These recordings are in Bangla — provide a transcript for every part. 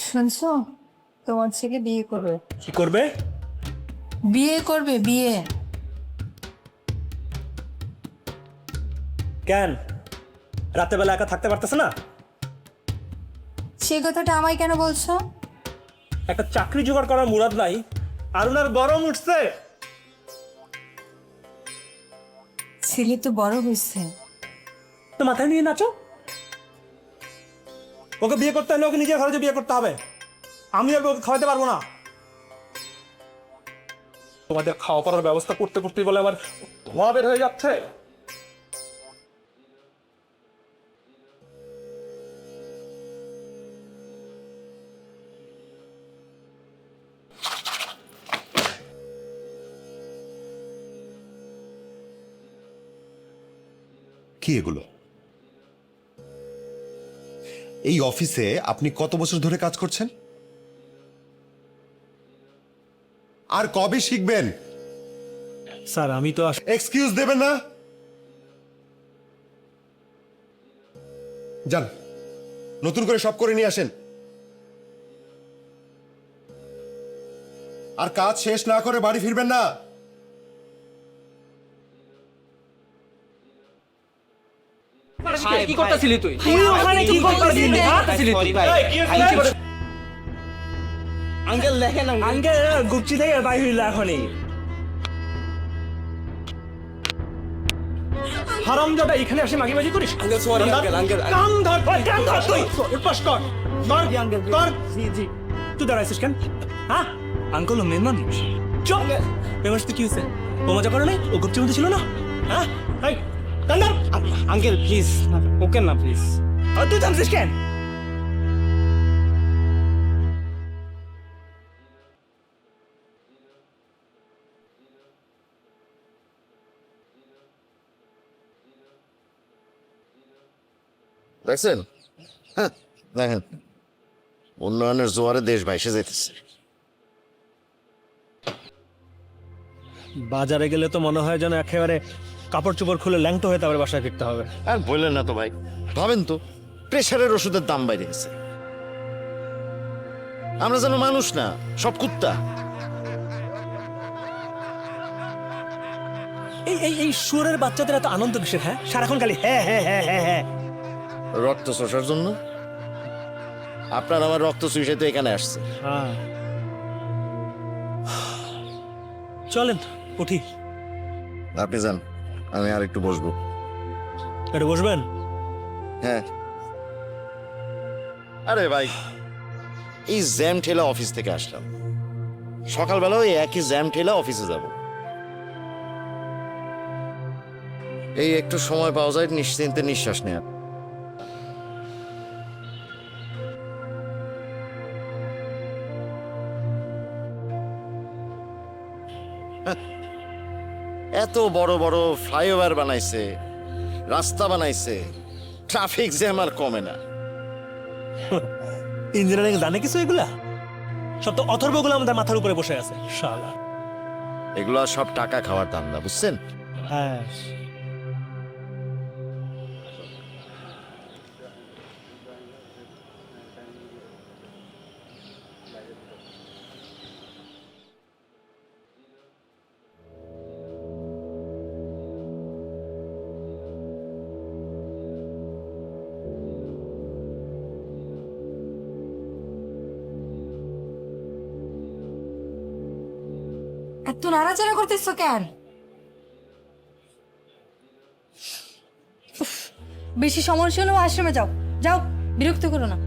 শুনছো, তোমার ছেলে বিয়ে করবে। কি করবে? বিয়ে করবে, বিয়ে। কেন রাতে বেলা একা থাকতে পারতেছে না? সে কথাটা আমায় কেন বলছো? একটা চাকরি জোগাড় করার মুরাদ নাই আর ওনার গরম উঠছে। ছেলে তো বড় হয়েছে। তো মাথায় নিয়ে নাচো। ওকে বিয়ে করতে হলে ওকে নিজের খরচে বিয়ে করতে হবে। আমি আর ওকে খাওয়াতে পারবো না। তোমাদের খাওয়া পড়ার ব্যবস্থা করতে করতেই বলে আমার ধোঁয়া বের হয়ে যাচ্ছে। কি এগুলো? এই অফিসে আপনি কত বছর ধরে কাজ করছেন? আর কবে শিখবেন? স্যার আমি তো এক্সকিউজ দেবেন না। যান, নতুন করে সব করে নিয়ে আসেন। আর কাজ শেষ না করে বাড়ি ফিরবেন না। কি করতেছিলি তুই? ওখানে কি করতেছিলি? আঙ্কেল দেখেন আঙ্কেল গুপচি থেকে বাই হইল এখনই। হারামজাদা এখানে আসে মাগিবাজি করিস। আঙ্কেল সরি আঙ্কেল কান ধর, কান ধর তুই। উঠপাস কর। ধর, আঙ্কেল ধর। জি জি তুই দাঁড়াইছিস কেন? হ্যাঁ আঙ্কেল ও মেন মানুষ। চুপ। মেমার সাথে কি হয়েছে? ও মজা করে নাই? ও গুপচি মধ্যে ছিল না? হ্যাঁ এই কান ধর। আঙ্কেল প্লিজ ওকে না প্লিজ আর তুই থামছিস কেন? দেখছেন? হ্যাঁ দেখেন, উন্নয়নের জোয়ারে দেশ ভাইসে যেতেছে। বাজারে গেলে তো মনে হয় যেন একেবারে কাপড় চোপড় খুলে ল্যাংটো হয়ে তারপরে বাসায় ফিরতে হবে। আর বললেন না তো ভাই, ভাবেন তো প্রেশারের ওষুধের দাম বাইরে গেছে। আমরা যেন মানুষ না, সব কুত্তা। এই এই এই সুরের বাচ্চাদের এত আনন্দ কিসের? হ্যাঁ সারাক্ষণ খালি হ্যাঁ হ্যাঁ হ্যাঁ হ্যাঁ হ্যাঁ। রক্ত চষার জন্য আপনার আমার রক্ত চুষে তো এখানে আসছে। হ্যাঁ চলেন উঠি। আপনি যান, আমি আর একটু বসবো। একটু বসবেন? হ্যাঁ। আরে ভাই, এই জ্যাম ঠেলা অফিস থেকে আসলাম, সকালবেলা ওই একই জ্যাম ঠেলা অফিসে যাব। এই একটু সময় পাওয়া যায় নিশ্চিন্তে নিঃশ্বাস নেওয়ার। এত বড় বড় ফ্লাইওভার বানাইছে, রাস্তা বানাইছে, ট্রাফিক জ্যাম আর কমে না। ইঞ্জিনিয়ারিং জানে কিছু এগুলা? সব তো অথর্বগুলো আমাদের মাথার উপরে বসে আছে শালা। এগুলো সব টাকা খাওয়ার ধান্দা, বুঝছেন? হ্যাঁ এত নাড়াচাড়া করতেছো কেন? উফ, বেশি সমস্যা হলেও আশ্রমে যাও, যাও, বিরক্ত করো না।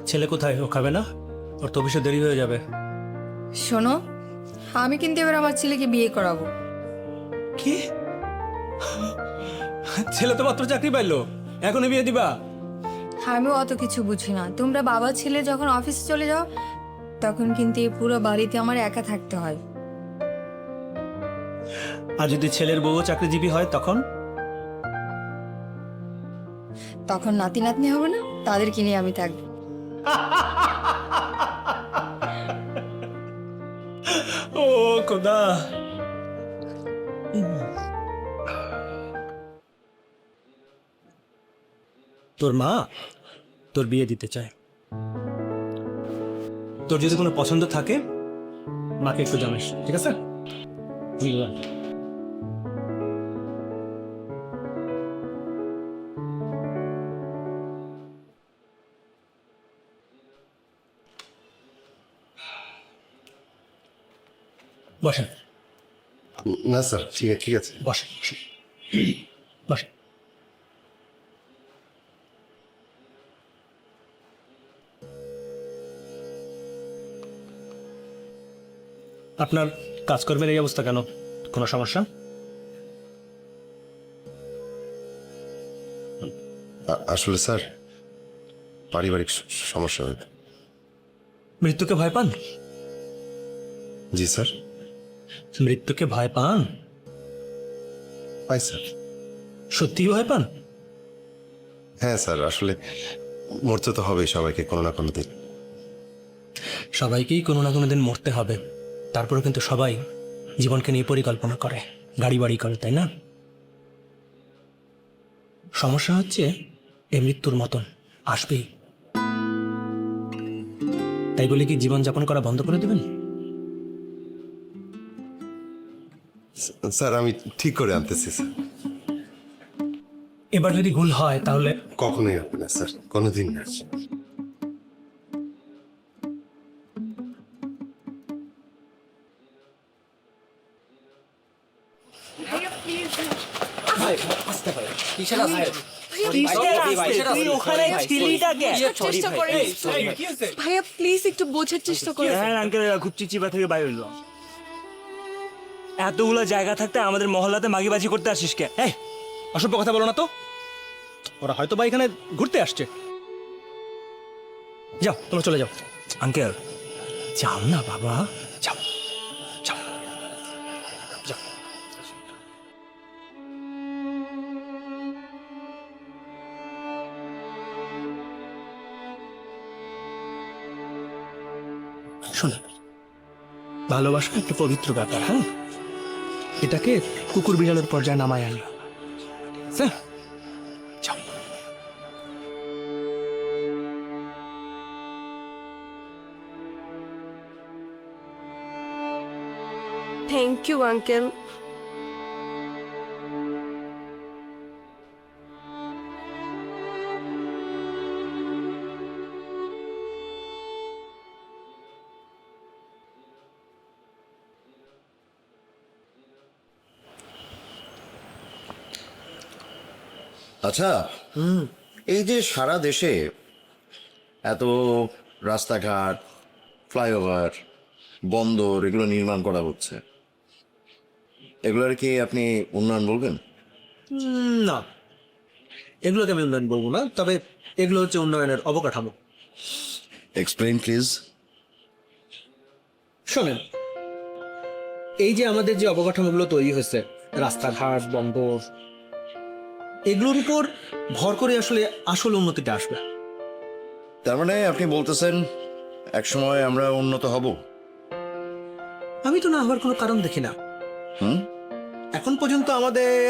ছেলে কোথায়? ও খাবে না? ওর তো অফিসে দেরি হয়ে যাবে। শোনো, আমি কিন্তু এবার আমার ছেলেকে বিয়ে করাবো। কি? ছেলে তো মাত্র চাকরি পাইলো, এখনই বিয়ে দিবা? আমিও অত কিছু বুঝি না। তোমরা বাবা ছেলে যখন অফিসে চলে যাও তখন কিন্তু এই পুরো বাড়িতে আমার একা থাকতে হয়। আর যদি ছেলের বউ চাকরিজীবী হয় তখন? তখন নাতি নাতনি হবে না, তাদেরকে নিয়ে আমি থাকবো। ও খোদা। তোর মা তোর বিয়ে দিতে চায়। তোর যদি কোনো পছন্দ থাকে মাকে একটু জানাস, ঠিক আছে? বসেন না স্যার, ঠিক আছে। বসেন বসেন। আপনার কাজকর্মের এই অবস্থা কেন? কোনো সমস্যা? আসলে স্যার পারিবারিক সমস্যা হয়। মৃত্যুকে ভয় পান? জি স্যার। মৃত্যুকে ভয় পান? পাই স্যার। সত্যিই ভয় পান? হ্যাঁ স্যার, আসলে মরতে তো হবেই সবাইকে কোনো না কোনো দিন। সবাইকেই কোনো না কোনো দিন মরতে হবে, তারপরে কিন্তু সবাই জীবনকে নিয়ে পরিকল্পনা করে, গাড়ি বাড়ি করে, তাই না? সমস্যা হচ্ছে এই মৃত্যুর মতন আসবেই। তাই বলে কি জীবন যাপন করা বন্ধ করে দেবেন? স্যার আমি ঠিক করে আনতেছি স্যার। এবার যদি ভুল হয় তাহলে? কখনোই হবে না স্যার, কোনোদিন না। ভাইয়া প্লিজ একটু বোঝার চেষ্টা করো। হ্যাঁ আঙ্কেল, এরা খুব চিচিবা থেকে বাইরে হইলো। এতগুলো জায়গা থাকতে আমাদের মহল্লাতে মাগিবাজি করতে আসিস কে? এই অসভ্য কথা বলো না তো। ওরা হয়তো বা এখানে ঘুরতে আসছে। যাও, তোমরা চলে যাও। আঙ্কেল যাও না বাবা, যাও যাও যাও। শোনো, ভালোবাসা একটা পবিত্র ব্যাপার। হ্যাঁ, এটাকে কুকুর বিড়ালের পর্যায়ে নামায় আনলো। স্যার যাও। Thank you uncle. আচ্ছা, এই যে সারা দেশে এত রাস্তাঘাট, ফ্লাইওভার, বন্দর এগুলো নির্মাণ করা হচ্ছে, এগুলোর কি আপনি উন্নয়ন বলবেন? না, এগুলোকে আমি উন্নয়ন বলবো না, তবে এগুলো হচ্ছে উন্নয়নের অবকাঠামো। Explain please. শোনেন, এই যে আমাদের যে অবকাঠামোগুলো তৈরি হয়েছে, রাস্তাঘাট, বন্দর, এগুলোর উপর ভর করে আসলে আসল উন্নতিটা আসবে। তার মানে আপনি বলতেছেন একসময় আমরা উন্নত হব? আমি তো না হওয়ার কোনো কারণ দেখি না। হুম, এখন পর্যন্ত আমাদের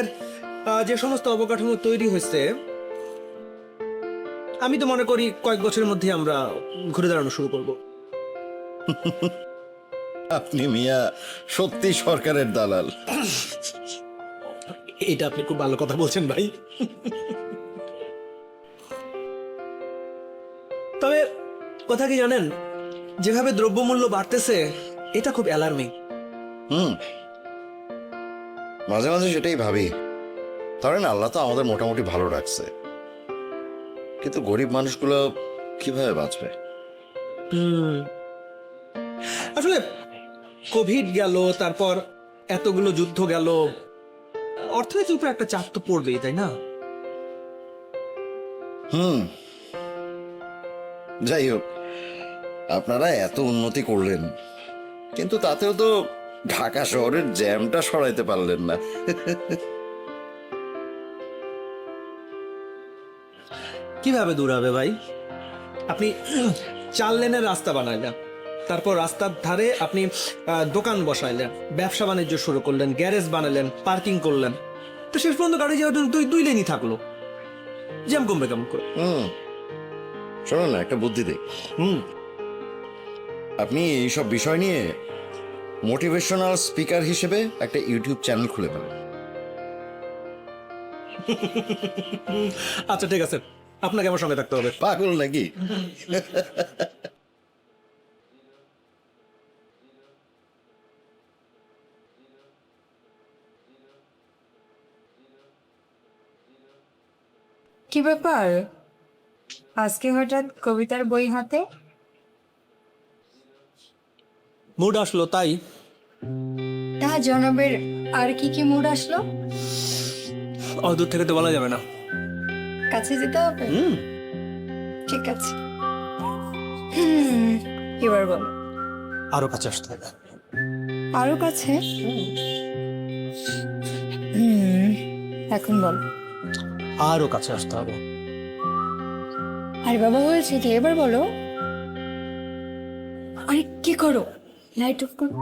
যে সমস্ত অবকাঠামো তৈরি হয়েছে, আমি তো মনে করি কয়েক বছরের মধ্যে আমরা ঘুরে দাঁড়ানো শুরু করব। আপনি মিয়া সত্যি সরকারের দালাল। এটা আপনি খুব ভালো কথা বলছেন ভাই। তবে কথা কি জানেন, যেভাবে দ্রব্যমূল্য বাড়তেছে এটা খুব অ্যালার্মিং। হুম, মাঝে মাঝে সেটাই ভাবি। ধরেন আল্লাহ তো আমাদের মোটামুটি ভালো রাখছে, কিন্তু গরিব মানুষগুলো কিভাবে বাঁচবে? আসলে কোভিড গেল, তারপর এতগুলো যুদ্ধ গেল, অর্থনীতির উপর একটা চাপ তো পড়বেই, তাই না? যাই হোক, আপনারা এত উন্নতি করলেন, কিন্তু তাতেও তো ঢাকা শহরের জ্যামটা সরাইতে পারলেন না। কিভাবে দূর হবে ভাই? আপনি 4 লেনের রাস্তা বানাইলেন, তারপর রাস্তার ধারে আপনি দোকান বসাইলেন, ব্যবসা বাণিজ্য শুরু করলেন, গ্যারেজ বানালেন, পার্কিং করলেন, তো শেষ পর্যন্ত গাড়ি যাওয়ার জন্য 2 লেনই থাকলো। জ্যাম কমবে কেমন করে? শোনো না, একটা বুদ্ধি দিই। আপনি এইসব বিষয় নিয়ে মোটিভেশনাল স্পিকার হিসেবে একটা ইউটিউব চ্যানেল খুলে ফেলেন। আচ্ছা ঠিক আছে, আপনাকে আমার সঙ্গে থাকতে হবে। পাগল নাকি? কি ব্যাপার আজকে হঠাৎ কবিতার বই হাতে? মুড আসলো তাই। তা জনাবের আর কি কি মুড আসলো? দূর থেকে তো বলা যাবে না। কাছে যেতে হবে? ঠিক আছে। এবার বলো। আরো কাছে আসতে হবে। আরো কাছে? এখন বলো। আরো কাছে আসতে হবে। আরে বাবা হয়েছে কি, এবার বলো। আরে কি করো? লাইট অফ করো।